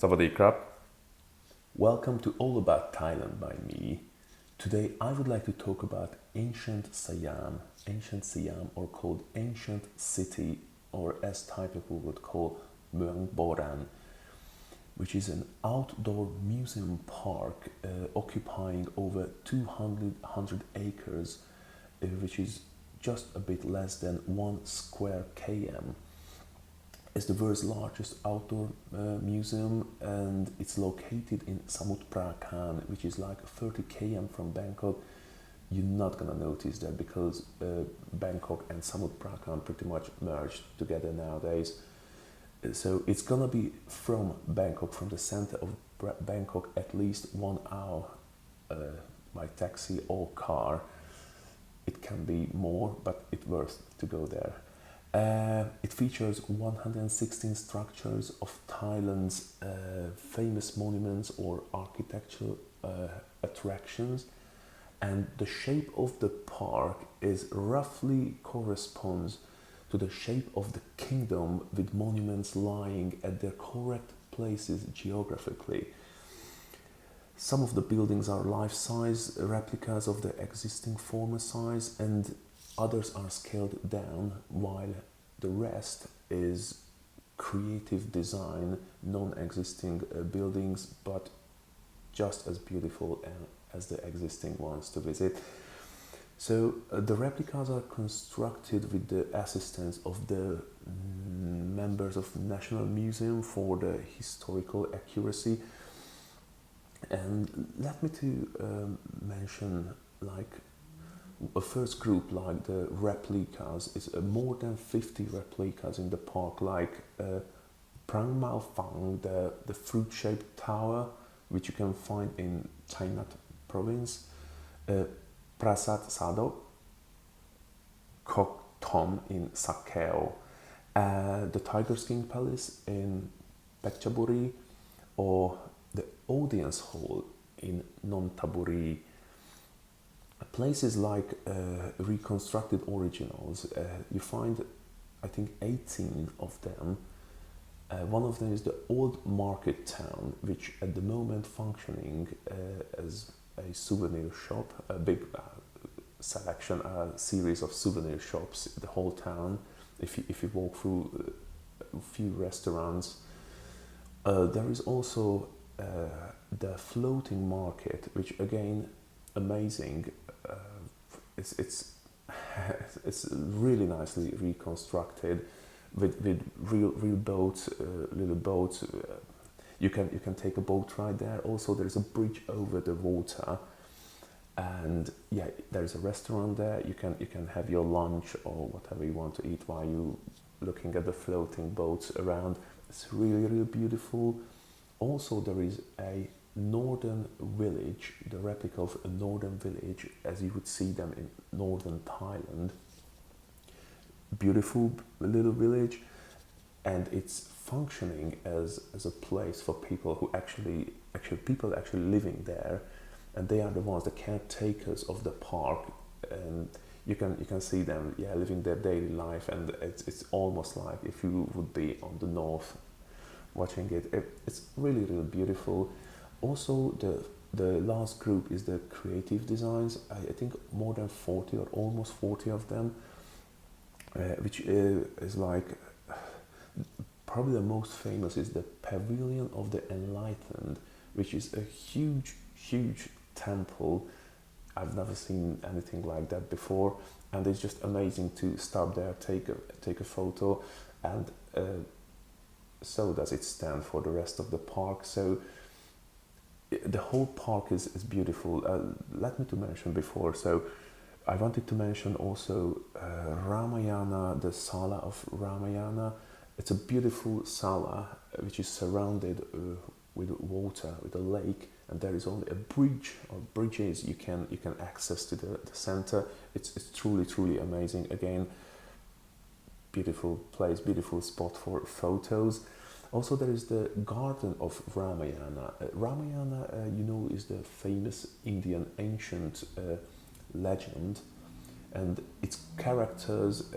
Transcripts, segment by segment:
Sawadee krap. Welcome to All About Thailand by me. Today I would like to talk about ancient Siam, or called ancient city, or as Thai people would call Muang Boran, which is an outdoor museum park occupying over 200 acres, which is just a bit less than 1 square km. It's the world's largest outdoor museum, and it's located in Samut Prakan, which is like 30 km from Bangkok. You're not gonna notice that because Bangkok and Samut Prakan pretty much merged together nowadays. So it's gonna be from Bangkok, from the center of Bangkok, at least 1 hour by taxi or car. It can be more, but it's worth to go there. It features 116 structures of Thailand's famous monuments or architectural attractions, and the shape of the park is roughly corresponds to the shape of the kingdom, with monuments lying at their correct places geographically. Some of the buildings are life-size replicas of the existing former size, and others are scaled down, while the rest is creative design, non-existing buildings, but just as beautiful as the existing ones to visit. So the replicas are constructed with the assistance of the members of National Museum for the historical accuracy. And let me to mention like a first group, like the replicas, is more than 50 replicas in the park, like Prang Mao Phang, the fruit-shaped tower, which you can find in Thailand province, Prasat Sado, Kok Thom in Sakeo, the Tiger King Palace in Phetchaburi, or the Audience Hall in Nonthaburi. Places like reconstructed originals, you find I think 18 of them. One of them is the Old Market Town, which at the moment functioning as a souvenir shop, a big selection, a series of souvenir shops, the whole town. If you walk through a few restaurants, there is also the floating market, which again amazing. It's it's really nicely reconstructed with real boats, little boats. You can take a boat ride there. Also, there's a bridge over the water, and yeah, there's a restaurant there. You can have your lunch or whatever you want to eat while you looking at the floating boats around. It's really beautiful. Also, there is a northern village, the replica of a northern village as you would see them in northern Thailand. Beautiful little village, and it's functioning as a place for people who actually living there, and they are the ones, the caretakers of the park, and you can see them living their daily life, and it's almost like if you would be on the north watching it. It's really beautiful. Also, the last group is the creative designs. I think more than 40 or almost 40 of them, which is like probably the most famous is the Pavilion of the Enlightened, which is a huge temple. I've never seen anything like that before, and it's just amazing to stop there, take a photo, and so does it stand for the rest of the park. So the whole park is beautiful. Let me to mention before, so I wanted to mention also Ramayana, the Sala of Ramayana. It's a beautiful sala which is surrounded with water, with a lake, and there is only a bridge or bridges you can access to the center. It's truly amazing. Again, beautiful place, beautiful spot for photos. Also, there is the Garden of Ramayana. Ramayana, is the famous Indian ancient legend, and its characters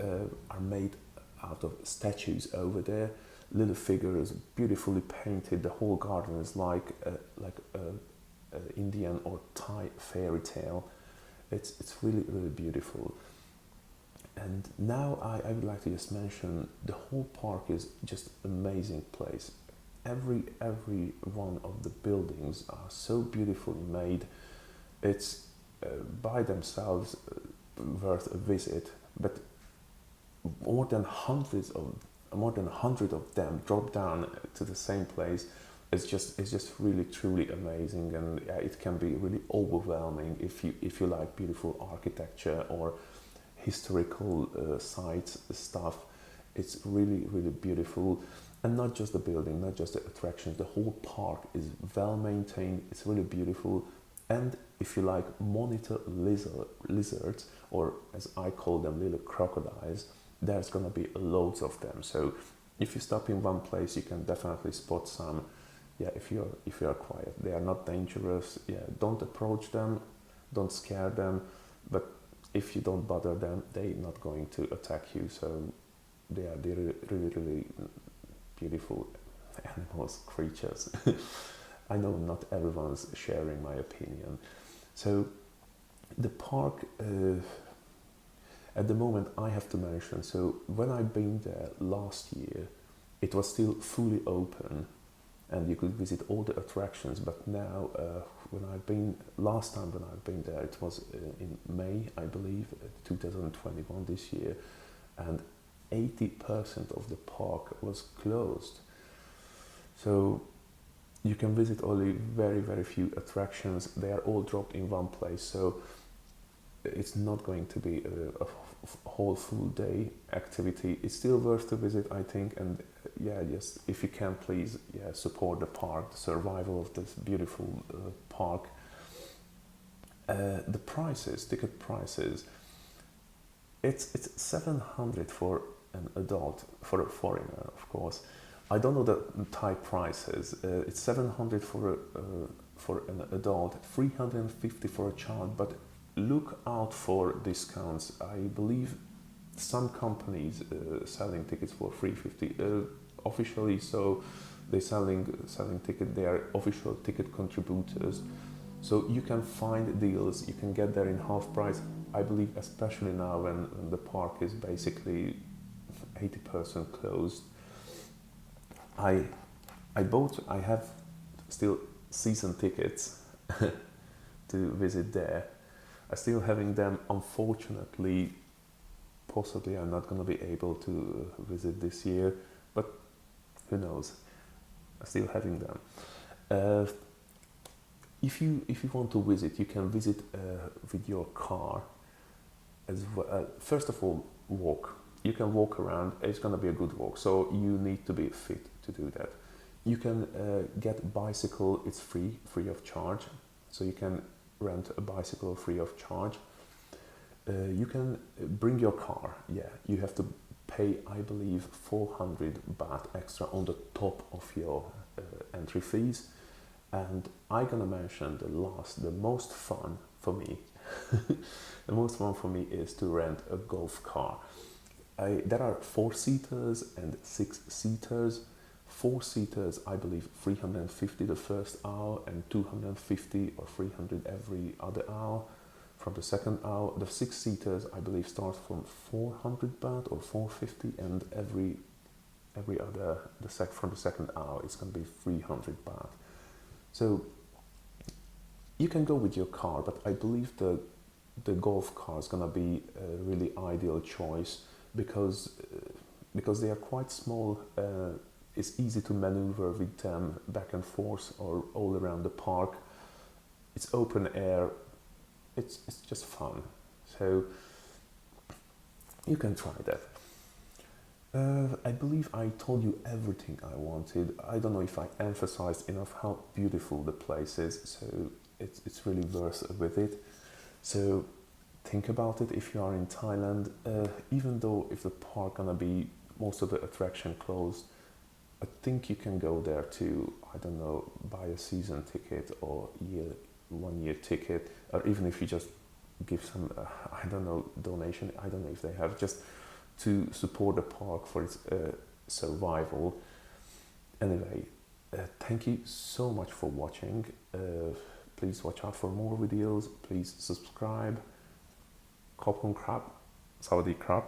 are made out of statues over there. little figures, beautifully painted. The whole garden is like a Indian or Thai fairy tale. It's really really beautiful. And now I would like to just mention the whole park is just amazing place. Every one of the buildings are so beautifully made. It's by themselves worth a visit, but more than hundred of them drop down to the same place. It's just really truly amazing, and it can be really overwhelming if you like beautiful architecture or historical sites stuff. It's really really beautiful, and not just the building, not just the attractions. The whole park is well maintained. It's really beautiful, and if you like monitor lizards, or as I call them, little crocodiles, there's gonna be loads of them. So if you stop in one place, you can definitely spot some. Yeah, if you're quiet, they are not dangerous. Yeah, don't approach them, don't scare them, but if you don't bother them, they're not going to attack you. So they're really really beautiful animals, creatures. I know not everyone's sharing my opinion. So the park, at the moment, I have to mention. So when I've been there last year, it was still fully open, and you could visit all the attractions. But now, last time when I've been there, it was in May, I believe, 2021 this year, and 80% of the park was closed. So you can visit only very very few attractions. They are all dropped in one place. So it's not going to be a whole full day activity. It's still worth to visit, I think, and yeah, just if you can, please, yeah, support the park, the survival of this beautiful park. The prices, ticket prices, it's 700 for an adult, for a foreigner, of course. I don't know the Thai prices. It's 700 for an adult, 350 for a child, but look out for discounts. I believe some companies selling tickets for 350 officially, so they're selling ticket. They are official ticket contributors, so you can find deals. You can get there in half price. I believe, especially now when the park is basically 80% closed. I have still season tickets to visit there. I still having them. Unfortunately, possibly I'm not going to be able to visit this year, but who knows? I'm still having them. If you want to visit, you can visit with your car as well. First of all, walk. You can walk around. It's going to be a good walk, so you need to be fit to do that. You can get bicycle. It's free of charge, so you can rent a bicycle free of charge. You can bring your car. Yeah, you have to pay, I believe, 400 baht extra on the top of your entry fees. And I'm gonna mention the most fun for me. The most fun for me is to rent a golf car. There are 4-seaters and 6-seaters. 4-seaters, I believe, 350 the first hour and 250 or 300 every other hour from the second hour. The 6-seaters, I believe, starts from 400 baht or 450, and every other from the second hour it's going to be 300 baht. So you can go with your car, but I believe the golf car is going to be a really ideal choice because they are quite small. It's easy to maneuver with them back and forth or all around the park. It's open air. It's just fun. So you can try that. I believe I told you everything I wanted. I don't know if I emphasized enough how beautiful the place is. So it's really worth a visit. So think about it if you are in Thailand. Even though if the park gonna be most of the attraction closed, I think you can go there to, I don't know, buy a season ticket or 1 year ticket, or even if you just give some, I don't know, donation. I don't know if they have, just to support the park for its survival. Anyway, thank you so much for watching. Please watch out for more videos. Please subscribe. Khop khun krap. Sawadee krap.